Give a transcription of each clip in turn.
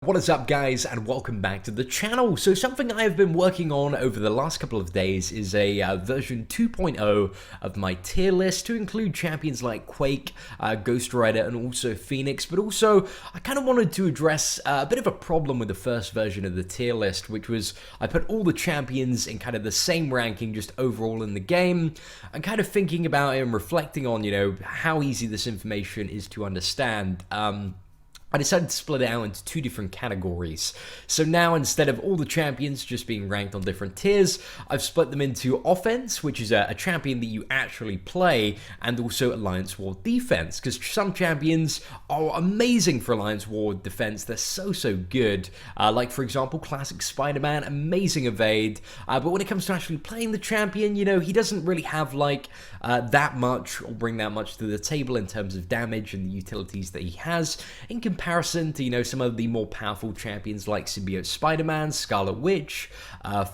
What is up, guys, and welcome back to the channel. So something I have been working on over the last couple of days is a version 2.0 of my tier list to include champions like Quake, Ghost Rider, and also Phoenix. But also, I kind of wanted to address a bit of a problem with the first version of the tier list, which was I put all the champions in kind of the same ranking just overall in the game. And kind of thinking about it and reflecting on, how easy this information is to understand. I decided to split it out into two different categories. So now, instead of all the champions just being ranked on different tiers, I've split them into offense, which is a champion that you actually play, and also Alliance War defense, because some champions are amazing for Alliance War defense. They're so good. Like, for example, classic Spider-Man, amazing evade. But when it comes to actually playing the champion, he doesn't really have, that much or bring that much to the table in terms of damage and the utilities that he has in comparison to, some of the more powerful champions like Symbiote Spider-Man, Scarlet Witch,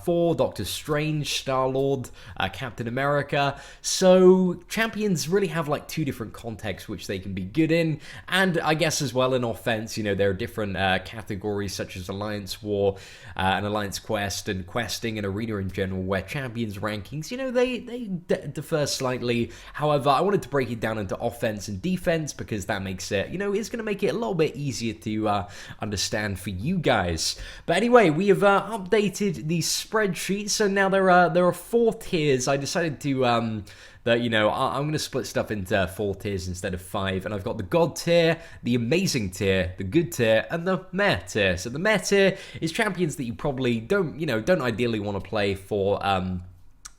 Thor, Doctor Strange, Star-Lord, Captain America. So champions really have two different contexts which they can be good in, and I guess as well in offense, there are different categories such as Alliance War, and Alliance Quest, and questing, and arena in general, where champions rankings, they differ slightly. However, I wanted to break it down into offense and defense because that makes it, it's going to make it a little bit easier to understand for you guys. But anyway, we have updated the spreadsheet, so now there are 4 tiers. I decided to I'm going to split stuff into 4 tiers instead of 5, and I've got the God tier, the Amazing tier, the Good tier, and the Meh tier. So the Meh tier is champions that you probably don't ideally want to play for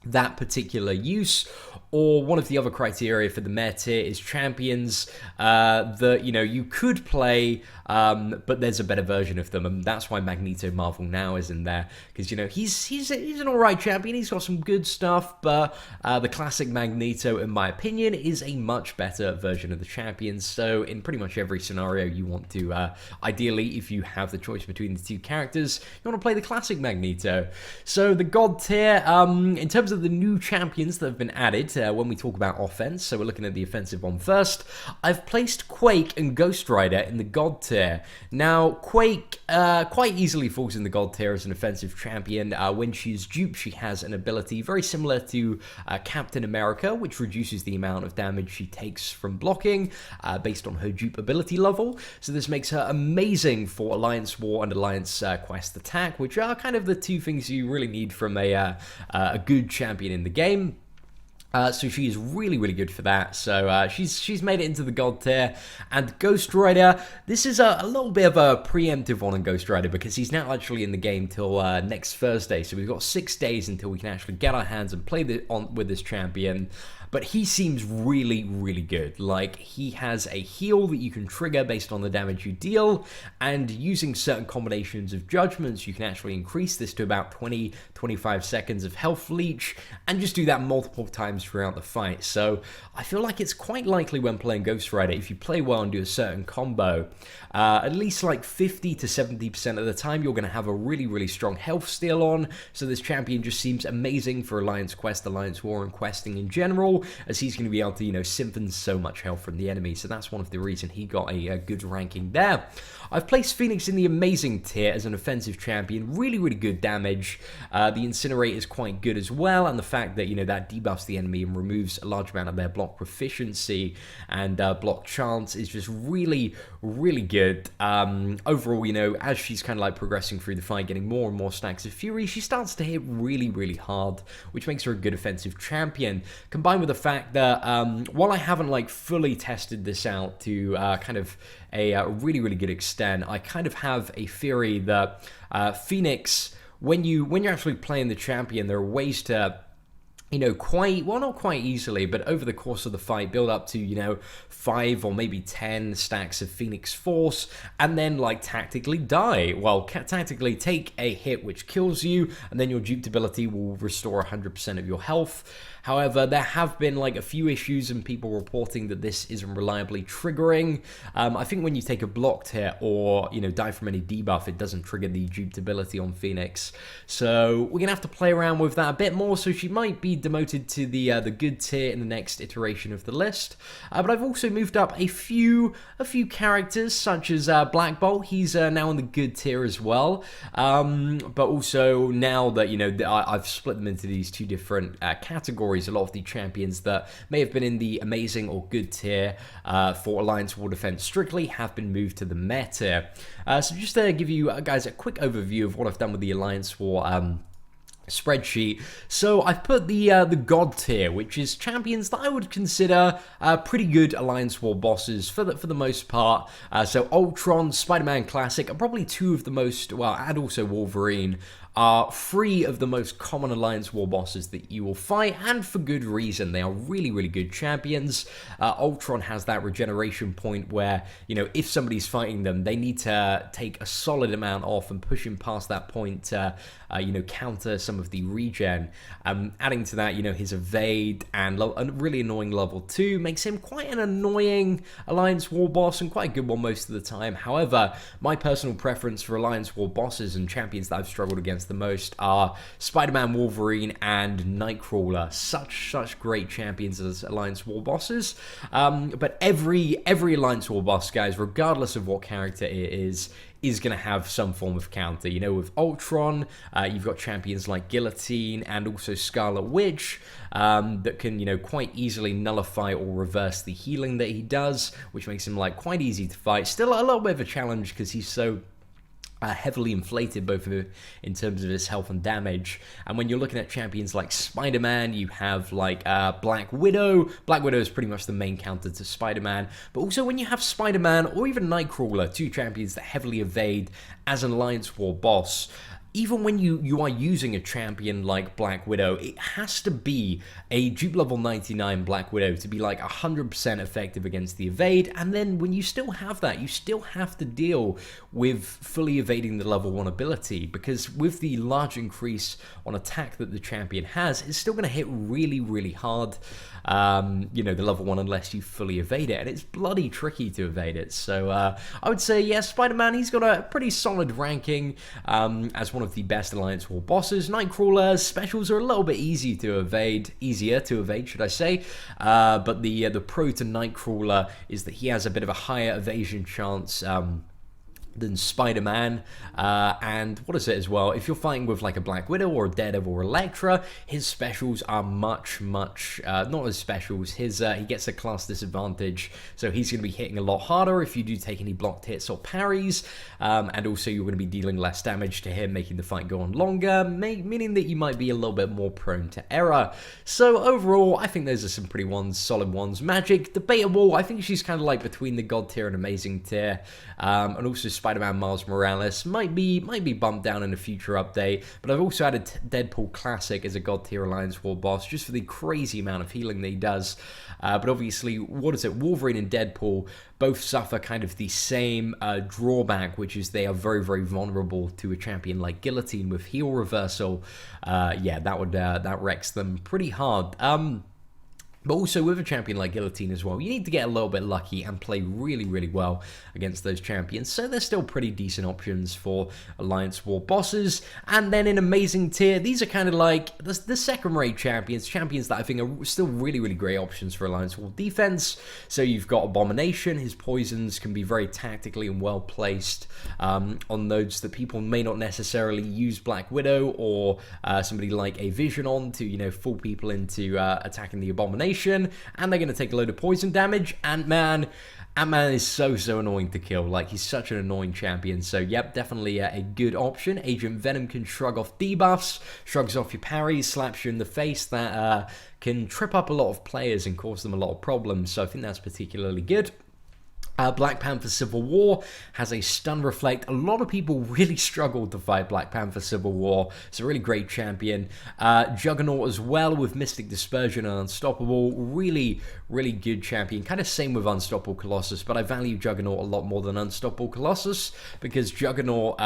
that particular use. Or one of the other criteria for the Meh tier is champions that you could play, but there's a better version of them, and that's why Magneto Marvel Now is in there, because he's an alright champion. He's got some good stuff, but the classic Magneto, in my opinion, is a much better version of the champion. So in pretty much every scenario, you want to ideally, if you have the choice between the two characters, you want to play the classic Magneto. So the God tier, in terms of the new champions that have been added. When we talk about offense, so we're looking at the offensive one first, I've placed Quake and Ghost Rider in the God tier. Now, Quake quite easily falls in the God tier as an offensive champion. When she's duped, she has an ability very similar to Captain America, which reduces the amount of damage she takes from blocking based on her dupe ability level. So this makes her amazing for Alliance War and Alliance Quest attack, which are kind of the two things you really need from a good champion in the game. So she is really good for that. So she's made it into the God tier. And Ghost Rider, this is a little bit of a preemptive one on Ghost Rider because he's not actually in the game till next Thursday. So we've got 6 days until we can actually get our hands and play with this champion. But he seems really good. Like, he has a heal that you can trigger based on the damage you deal, and using certain combinations of judgments, you can actually increase this to about 20-25 seconds of health leech, and just do that multiple times throughout the fight. So I feel like it's quite likely when playing Ghost Rider, if you play well and do a certain combo, at least 50 to 70% of the time, you're going to have a really strong health steal on. So this champion just seems amazing for Alliance Quest, Alliance War, and questing in general, as he's going to be able to, siphon so much health from the enemy. So that's one of the reasons he got a good ranking there. I've placed Phoenix in the Amazing tier as an offensive champion. Really good damage. The Incinerate is quite good as well, and the fact that, that debuffs the enemy and removes a large amount of their block proficiency and block chance is just really good. Overall, as she's kind of progressing through the fight, getting more and more stacks of fury, she starts to hit really hard, which makes her a good offensive champion. Combined with the fact that while I haven't fully tested this out to kind of a really good extent, I kind of have a theory that Phoenix, when you're actually playing the champion, there are ways to not quite easily, but over the course of the fight, build up to, 5 or maybe 10 stacks of Phoenix Force, and then, tactically die. Well, tactically take a hit which kills you, and then your duped ability will restore 100% of your health. However, there have been a few issues and people reporting that this isn't reliably triggering. I think when you take a blocked hit or, die from any debuff, it doesn't trigger the duped ability on Phoenix. So we're going to have to play around with that a bit more. So she might be demoted to the good tier in the next iteration of the list. But I've also moved up a few characters, such as Black Bolt. He's now in the good tier as well. But also now that, you know, I've split them into these two different categories, a lot of the champions that may have been in the amazing or good tier for Alliance War Defense strictly have been moved to the meta tier. So just to give you guys a quick overview of what I've done with the Alliance War spreadsheet. So I've put the God tier, which is champions that I would consider pretty good Alliance War bosses for the most part. So Ultron, Spider-Man Classic are probably two of the most, well, and also Wolverine, are three of the most common Alliance War bosses that you will fight, and for good reason. They are really, really good champions. Ultron has that regeneration point where, you know, if somebody's fighting them, they need to take a solid amount off and push him past that point to, you know, counter some of the regen. Adding to that, you know, his evade and a really annoying level 2 makes him quite an annoying Alliance War boss, and quite a good one most of the time. However, my personal preference for Alliance War bosses and champions that I've struggled against the most are Spider-Man, Wolverine, and Nightcrawler. Such great champions as Alliance War bosses. But every Alliance War boss, guys, regardless of what character it is going to have some form of counter. You know, with Ultron, you've got champions like Guillotine and also Scarlet Witch that can, you know, quite easily nullify or reverse the healing that he does, which makes him, like, quite easy to fight. Still a little bit of a challenge because he's so heavily inflated both in terms of his health and damage. And when you're looking at champions like Spider-Man, you have like Black Widow. Black Widow is pretty much the main counter to Spider-Man. But also when you have Spider-Man or even Nightcrawler, two champions that heavily evade as an Alliance War boss, even when you are using a champion like Black Widow, it has to be a dupe level 99 Black Widow to be like 100% effective against the evade. And then when you still have that, you still have to deal with fully evading the level 1 ability, because with the large increase on attack that the champion has, it's still going to hit really, really hard, you know, the level 1 unless you fully evade it. And it's bloody tricky to evade it. So I would say, yeah, Spider-Man, he's got a pretty solid ranking as one of the best Alliance War bosses. Nightcrawler's specials are a little bit easier to evade, should I say. But the pro to Nightcrawler is that he has a bit of a higher evasion chance than Spider-Man, and what is it as well, if you're fighting with like a Black Widow or a Daredevil or Elektra, his specials are much not as specials. His he gets a class disadvantage, so he's going to be hitting a lot harder if you do take any blocked hits or parries, and also you're going to be dealing less damage to him, making the fight go on longer, meaning that you might be a little bit more prone to error. So overall, I think those are some pretty solid ones. Magic, debatable. I think she's kind of like between the God tier and Amazing tier, and also Spider-Man Miles Morales might be bumped down in a future update, but I've also added Deadpool Classic as a God tier Alliance War boss just for the crazy amount of healing that he does. But obviously, Wolverine and Deadpool both suffer kind of the same drawback, which is they are very, very vulnerable to a champion like Guillotine with heal reversal. Yeah, that wrecks them pretty hard. But also with a champion like Guillotine as well, you need to get a little bit lucky and play really, really well against those champions. So they're still pretty decent options for Alliance War bosses. And then in Amazing tier, these are kind of like the second-rate champions that I think are still really, really great options for Alliance War defense. So you've got Abomination. His poisons can be very tactically and well placed on nodes that people may not necessarily use Black Widow or somebody like a Vision on to, you know, fool people into attacking the Abomination. And they're going to take a load of poison damage. Ant-Man is so annoying to kill. Like, he's such an annoying champion. So, yep, definitely a good option. Agent Venom can shrug off debuffs, shrugs off your parries, slaps you in the face. That can trip up a lot of players and cause them a lot of problems. So I think that's particularly good. Black Panther Civil War has a Stun Reflect. A lot of people really struggled to fight Black Panther Civil War. It's a really great champion. Juggernaut as well with Mystic Dispersion and Unstoppable. Really, really good champion. Kind of same with Unstoppable Colossus, but I value Juggernaut a lot more than Unstoppable Colossus because Juggernaut,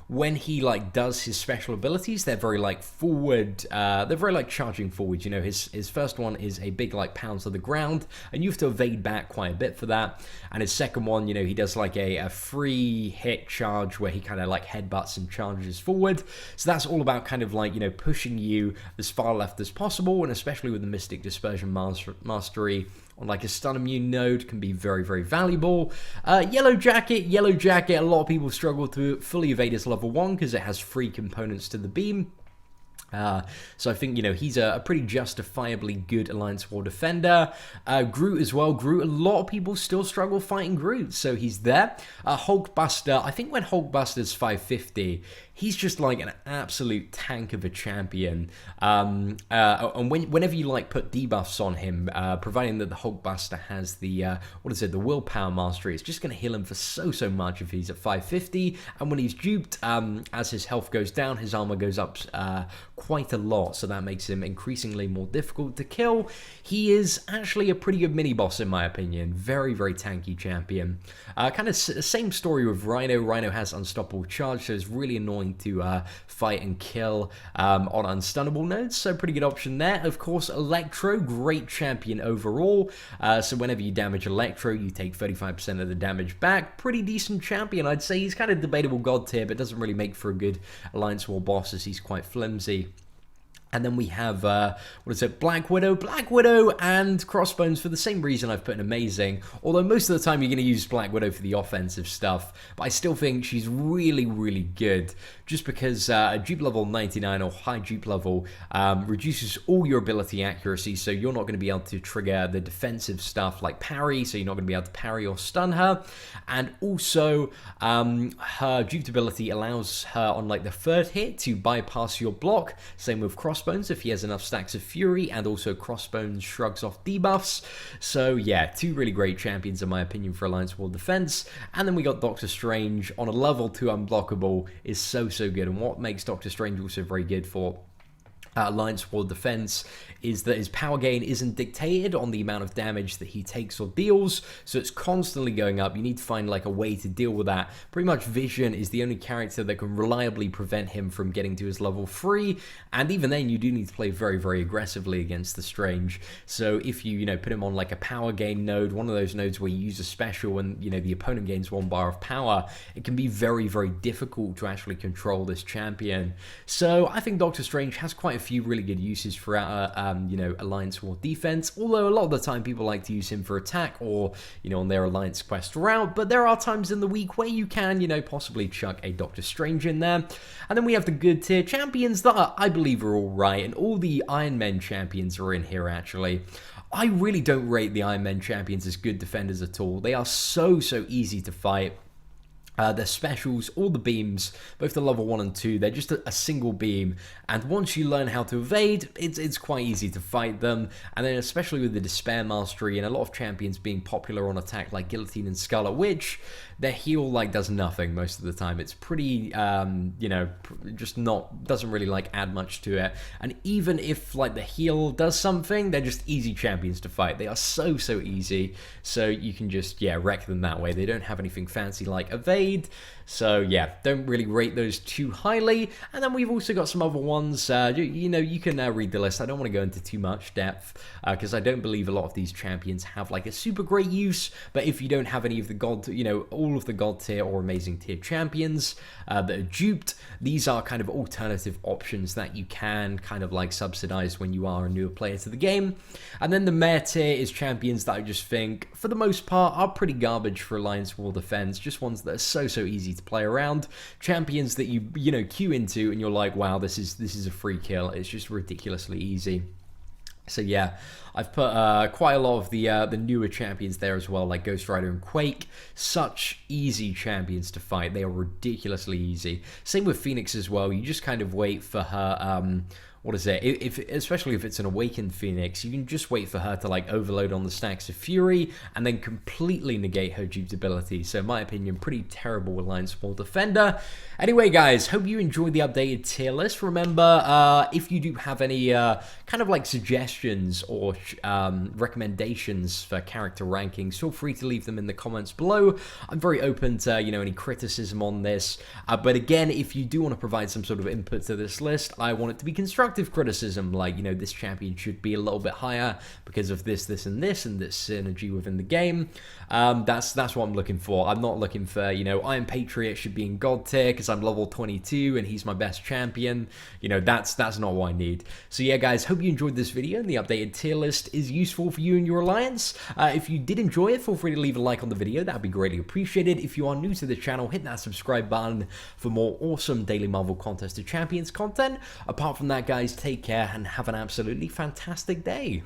when he like does his special abilities, they're very like forward, they're very like charging forward. You know, his first one is a big like pound to the ground, and you have to evade back quite a bit for that. and his second one, you know, he does like a free hit charge where he kind of like headbutts and charges forward. So that's all about kind of like, you know, pushing you as far left as possible, and especially with the Mystic Dispersion Mastery on like a stun immune node can be very, very valuable. Yellow Jacket, a lot of people struggle to fully evade his level 1 because it has 3 components to the beam. So I think, you know, he's a pretty justifiably good Alliance War defender. Groot as well. Groot, a lot of people still struggle fighting Groot, so he's there. Hulkbuster, I think when Hulkbuster's 550, he's just like an absolute tank of a champion. And whenever you like put debuffs on him, providing that the Hulkbuster has the, the willpower mastery, it's just going to heal him for so much if he's at 550. And when he's duped, as his health goes down, his armor goes up quite a lot, so that makes him increasingly more difficult to kill. He is actually a pretty good mini-boss in my opinion. Very, very tanky champion. Kind of same story with Rhino. Rhino has unstoppable charge, so it's really annoying to fight and kill on unstunnable nodes, so pretty good option there. Of course, Electro, great champion overall. So whenever you damage Electro, you take 35% of the damage back. Pretty decent champion. I'd say he's kind of debatable god tier, but doesn't really make for a good Alliance War boss as he's quite flimsy. And then we have, Black Widow and Crossbones for the same reason I've put in Amazing. Although most of the time you're going to use Black Widow for the offensive stuff. But I still think she's really, really good. Just because dupe level 99 or high dupe level reduces all your ability accuracy. So you're not going to be able to trigger the defensive stuff like parry. So you're not going to be able to parry or stun her. And also, her duped ability allows her on like the 3rd hit to bypass your block. Same with Crossbones if he has enough stacks of Fury, and also Crossbones shrugs off debuffs. So yeah, 2 really great champions in my opinion for Alliance War defense. And then we got Doctor Strange on a level 2 unblockable is so good. And what makes Doctor Strange also very good for Alliance War defense is that his power gain isn't dictated on the amount of damage that he takes or deals, so it's constantly going up. You need to find like a way to deal with that. Pretty much Vision is the only character that can reliably prevent him from getting to his level 3, and even then you do need to play very, very aggressively against the Strange. So if you put him on like a power gain node, one of those nodes where you use a special and the opponent gains 1 bar of power, it can be very, very difficult to actually control this champion. So I think Doctor Strange has quite a few really good uses throughout Alliance War defense, although a lot of the time people like to use him for attack or on their Alliance Quest route, but there are times in the week where you can possibly chuck a Doctor Strange in there. And then we have the good tier champions that I believe are all right, and all the Iron Men champions are in here actually. I really don't rate the Iron Men champions as good defenders at all. They are so easy to fight. Their specials, all the beams, both the level 1 and 2, they're just a single beam, and once you learn how to evade, it's quite easy to fight them. And then especially with the Despair Mastery and a lot of champions being popular on attack like Guillotine and Scarlet Witch, their heal does nothing most of the time. It's pretty, just doesn't really add much to it. And even if the heal does something, they're just easy champions to fight. They are so easy, so you can just wreck them that way. They don't have anything fancy like evade. So yeah, don't really rate those too highly. And then we've also got some other ones. You can read the list. I don't want to go into too much depth because I don't believe a lot of these champions have a super great use. But if you don't have any of the god, all of the god tier or amazing tier champions that are duped, these are kind of alternative options that you can kind of subsidize when you are a newer player to the game. And then the meh tier is champions that I just think, for the most part, are pretty garbage for Alliance War defense. Just ones that are so easy to play around. Champions that you queue into and you're like, wow, this is a free kill. It's just ridiculously easy. So yeah, I've put quite a lot of the newer champions there as well, like Ghost Rider and Quake. Such easy champions to fight. They are ridiculously easy. Same with Phoenix as well. You just kind of wait for her, especially if it's an Awakened Phoenix, you can just wait for her to overload on the stacks of Fury and then completely negate her duped ability. So in my opinion, pretty terrible Alliance War defender. Anyway guys, hope you enjoyed the updated tier list. Remember, if you do have any kind of suggestions or recommendations for character rankings, feel free to leave them in the comments below. I'm very open to, you know, any criticism on this. But again, if you do want to provide some sort of input to this list, I want it to be constructive criticism, like, you know, this champion should be a little bit higher because of this, and this synergy within the game. That's what I'm looking for. I'm not looking for, you know, Iron Patriot should be in God tier because I'm level 22 and he's my best champion. You know, that's not what I need. So yeah, guys, hope you enjoyed this video and the updated tier list is useful for you and your alliance. If you did enjoy it, feel free to leave a like on the video. That would be greatly appreciated. If you are new to the channel, hit that subscribe button for more awesome daily Marvel Contest of Champions content. Apart from that, guys, take care and have an absolutely fantastic day.